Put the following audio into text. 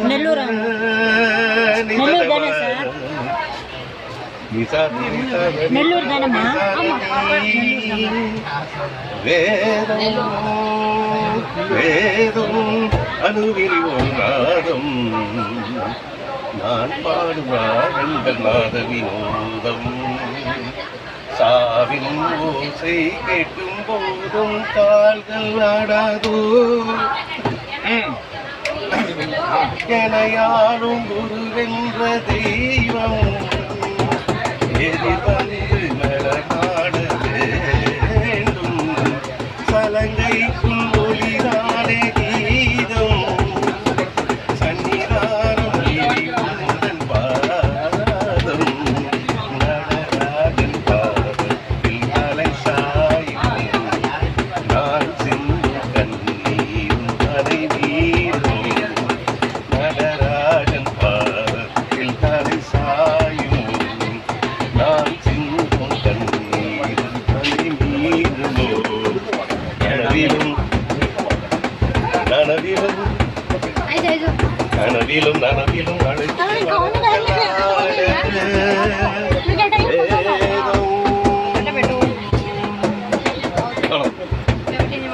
நெல்லூர் நெல்லூர் தானே சார்? நெல்லூர் தானேம்மா? வேதம் அணுவில் நாதம் நான் பாடுவார்கள் நாத வினோதம் சாவின் ஓசை கேட்கும் போதும் கால்கள் ஆடாதோ எனையாளும் குருவென்ற தெய்வம் எதிர்வந்து நடமாட வேண்டும் சலங்கைக்குள் ஒளிதானே கீதம் சன்னிதானம் உந்தன் பாதம் நடராஜன் பாதத்தில் தலை சாயும் நான் சிந்து கண்ணீரும் தலை வீரும் நடராஜன் பாதத்தில் தலை சாயும் நான் சிந்தும் கண்ணீரும் தலை மீறுமோ கனவிலும் நனவிலும் அழைத்து